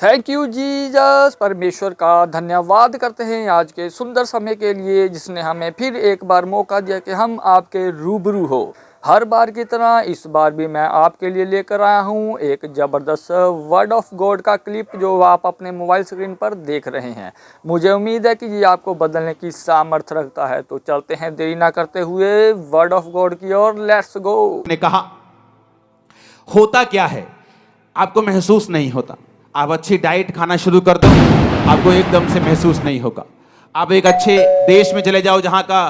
Thank you Jesus. परमेश्वर का धन्यवाद करते हैं आज के सुंदर समय के लिए, जिसने हमें फिर एक बार मौका दिया कि हम आपके रूबरू हो। हर बार की तरह इस बार भी मैं आपके लिए लेकर आया हूँ एक ज़बरदस्त वर्ड ऑफ गॉड का क्लिप, जो आप अपने मोबाइल स्क्रीन पर देख रहे हैं। मुझे उम्मीद है कि ये आपको बदलने की सामर्थ्य रखता है। तो चलते हैं देरी ना करते हुए वर्ड ऑफ गॉड की ओर। Let's go. ने कहा होता क्या है, आपको महसूस नहीं होता। आप अच्छी डाइट खाना शुरू कर दो, आपको एकदम से महसूस नहीं होगा। आप एक अच्छे देश में चले जाओ जहां का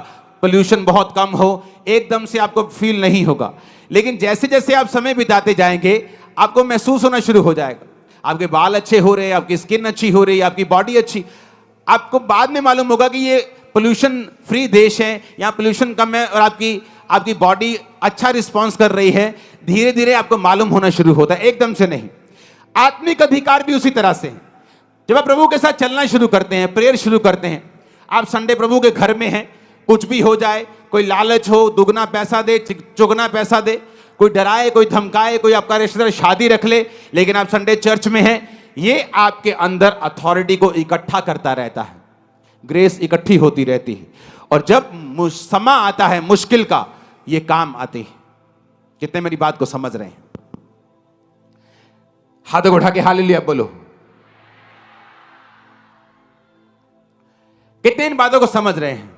पोल्यूशन बहुत कम हो, एकदम से आपको फील नहीं होगा। लेकिन जैसे जैसे आप समय बिताते जाएंगे आपको महसूस होना शुरू हो जाएगा। आपके बाल अच्छे हो रहे हैं, आपकी स्किन अच्छी हो रही है, आपकी बॉडी अच्छी। आपको बाद में मालूम होगा कि ये पोल्यूशन फ्री देश है, यहाँ पोल्यूशन कम है और आपकी बॉडी अच्छा रिस्पॉन्स कर रही है। धीरे धीरे आपको मालूम होना शुरू होता है, एकदम से नहीं। आत्मिक अधिकार भी उसी तरह से है। जब आप प्रभु के साथ चलना शुरू करते हैं, प्रेयर शुरू करते हैं, आप संडे प्रभु के घर में हैं, कुछ भी हो जाए, कोई लालच हो, दुगना पैसा दे, चुगना पैसा दे, कोई डराए, कोई धमकाए, कोई आपका रिश्तेदार शादी रख ले, लेकिन आप संडे चर्च में हैं, ये आपके अंदर अथॉरिटी को इकट्ठा करता रहता है। ग्रेस इकट्ठी होती रहती है और जब समय आता है मुश्किल का, ये काम आते हैं। कितने मेरी बात को समझ रहे हैं? हाथ उठा के हालेलुया बोलो। कितने इन बातों को समझ रहे हैं?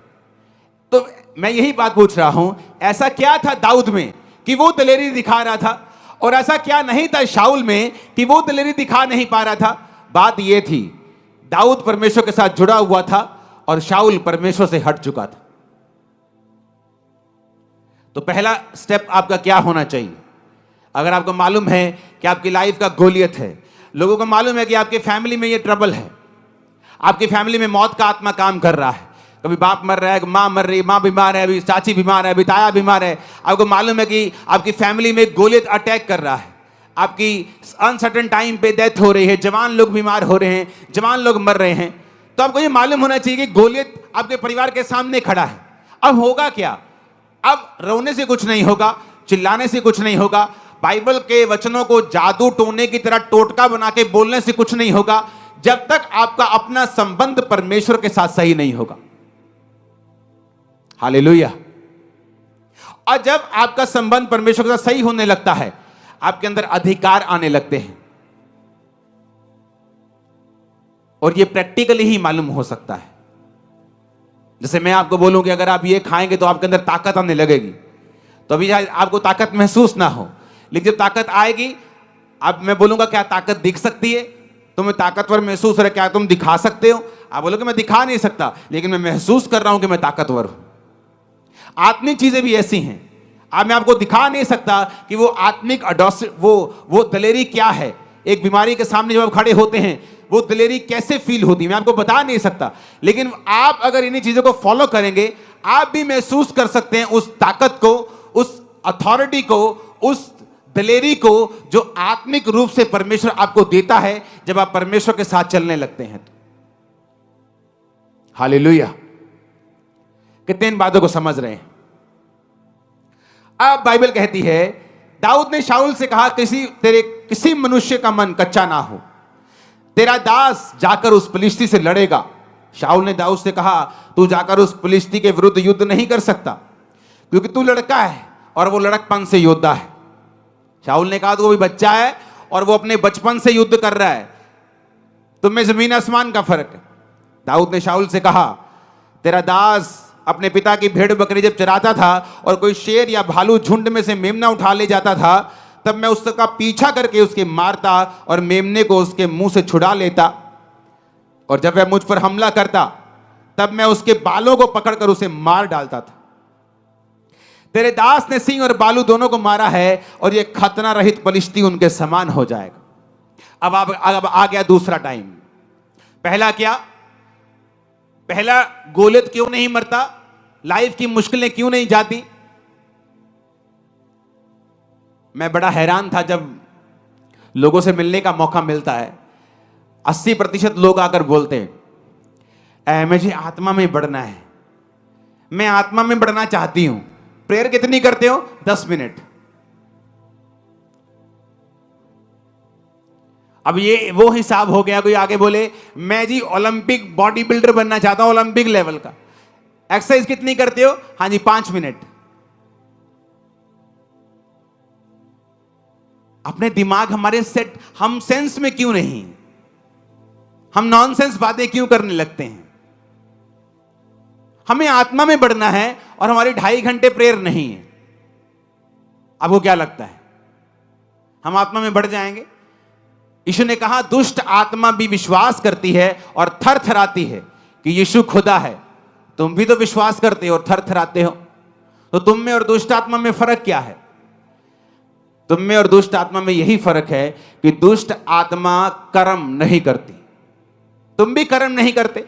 तो मैं यही बात पूछ रहा हूं, ऐसा क्या था दाऊद में कि वो दलेरी दिखा रहा था, और ऐसा क्या नहीं था शाऊल में कि वो दलेरी दिखा नहीं पा रहा था? बात ये थी, दाऊद परमेश्वर के साथ जुड़ा हुआ था और शाऊल परमेश्वर से हट चुका था। तो पहला स्टेप आपका क्या होना चाहिए? अगर आपको मालूम है कि आपकी लाइफ का गोलियत है, लोगों को मालूम है कि आपके फैमिली में ये ट्रबल है, आपकी फैमिली में मौत का आत्मा काम कर रहा है, कभी बाप मर रहा है, माँ मर रही, माँ बीमार है, अभी चाची बीमार है, अभी ताया बीमार है, आपको मालूम है कि आपकी फैमिली में गोलियत अटैक कर रहा है, आपकी अनसर्टेन टाइम पे डेथ हो रही है, जवान लोग बीमार हो रहे हैं, जवान लोग मर रहे हैं, तो आपको ये मालूम होना चाहिए कि गोलियत आपके परिवार के सामने खड़ा है। अब होगा क्या? अब रोने से कुछ नहीं होगा, चिल्लाने से कुछ नहीं होगा, बाइबल के वचनों को जादू टोने की तरह टोटका बना के बोलने से कुछ नहीं होगा, जब तक आपका अपना संबंध परमेश्वर के साथ सही नहीं होगा। हालेलुया। और जब आपका संबंध परमेश्वर के साथ सही होने लगता है, आपके अंदर अधिकार आने लगते हैं, और यह प्रैक्टिकली ही मालूम हो सकता है। जैसे मैं आपको बोलूं कि अगर आप ये खाएंगे तो आपके अंदर ताकत आने लगेगी, तो अभी आपको ताकत महसूस ना हो, लेकिन जब ताकत आएगी, अब मैं बोलूंगा क्या ताकत दिख सकती है? तुम्हें ताकतवर महसूस हो रहा है, क्या तुम दिखा सकते हो? आप बोलोगे मैं दिखा नहीं सकता, लेकिन मैं महसूस कर रहा हूं कि मैं ताकतवर हूं। आत्मिक चीजें भी ऐसी हैं। अब मैं आपको दिखा नहीं सकता कि वो आत्मिक वो दलेरी क्या है। एक बीमारी के सामने जब आप खड़े होते हैं, वो दलेरी कैसे फील होती है, मैं आपको बता नहीं सकता, लेकिन आप अगर इन्हीं चीजों को फॉलो करेंगे, आप भी महसूस कर सकते हैं उस ताकत को, उस अथॉरिटी को, उस दलेरी को जो आत्मिक रूप से परमेश्वर आपको देता है जब आप परमेश्वर के साथ चलने लगते हैं। हालेलुया। कितने इन बातों को समझ रहे हैं? अब बाइबल कहती है, दाऊद ने शाऊल से कहा, किसी मनुष्य का मन कच्चा ना हो, तेरा दास जाकर उस फिलिस्ती से लड़ेगा। शाऊल ने दाऊद से कहा, तू जाकर उस फिलिस्ती के विरुद्ध युद्ध नहीं कर सकता, क्योंकि तू लड़का है और वो लड़कपन से योद्धा है। शाऊल ने कहा, तो वो भी बच्चा है और वो अपने बचपन से युद्ध कर रहा है, तुम में जमीन आसमान का फर्क है। दाऊद ने शाऊल से कहा, तेरा दास अपने पिता की भेड़ बकरी जब चराता था और कोई शेर या भालू झुंड में से मेमना उठा ले जाता था, तब मैं उसका पीछा करके उसके मारता और मेमने को उसके मुंह से छुड़ा लेता, और जब वह मुझ पर हमला करता तब मैं उसके बालों को पकड़कर उसे मार डालता था। तेरे दास ने सिंह और बालू दोनों को मारा है और यह खतना रहित पलिश्ती उनके समान हो जाएगा। अब आ गया दूसरा टाइम। पहला क्या? पहला, गोलियत क्यों नहीं मरता, लाइफ की मुश्किलें क्यों नहीं जाती? मैं बड़ा हैरान था जब लोगों से मिलने का मौका मिलता है, 80% लोग आकर बोलते हैं, मुझे आत्मा में बढ़ना है, मैं आत्मा में बढ़ना चाहती हूं। प्रेयर कितनी करते हो? 10 मिनट। अब ये वो हिसाब हो गया, कोई आगे बोले मैं जी ओलंपिक बॉडी बिल्डर बनना चाहता हूं, ओलंपिक लेवल का। एक्सरसाइज कितनी करते हो? हाँ जी 5 मिनट। अपने दिमाग हमारे सेट, हम सेंस में क्यों नहीं? हम नॉनसेंस बातें क्यों करने लगते हैं? हमें आत्मा में बढ़ना है और हमारे 2.5 घंटे प्रेयर नहीं है। आपको क्या लगता है हम आत्मा में बढ़ जाएंगे? यीशु ने कहा दुष्ट आत्मा भी विश्वास करती है और थर थराती है कि यीशु खुदा है। तुम भी तो विश्वास करते हो और थर थराते हो, तो तुम में और दुष्ट आत्मा में फर्क क्या है? तुम में और दुष्ट आत्मा में यही फर्क है कि दुष्ट आत्मा कर्म नहीं करती, तुम भी कर्म नहीं करते।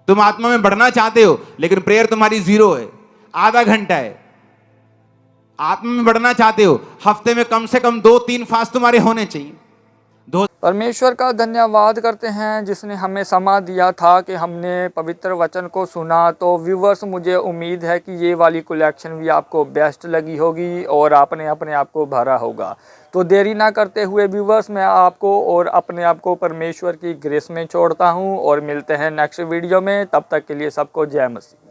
तुम आत्मा में बढ़ना चाहते हो लेकिन प्रेयर तुम्हारी 0 है, आधा घंटा है। आत्मा में बढ़ना चाहते हो, हफ्ते में कम से कम 2-3 फास्ट तुम्हारे होने चाहिए। परमेश्वर का धन्यवाद करते हैं जिसने हमें समय दिया था कि हमने पवित्र वचन को सुना। तो व्यूवर्स, मुझे उम्मीद है कि ये वाली कलेक्शन भी आपको बेस्ट लगी होगी और आपने अपने आप को भरा होगा। तो देरी ना करते हुए व्यूवर्स, मैं आपको और अपने आप को परमेश्वर की ग्रेस में छोड़ता हूँ और मिलते हैं नेक्स्ट वीडियो में। तब तक के लिए सबको जय मसीह।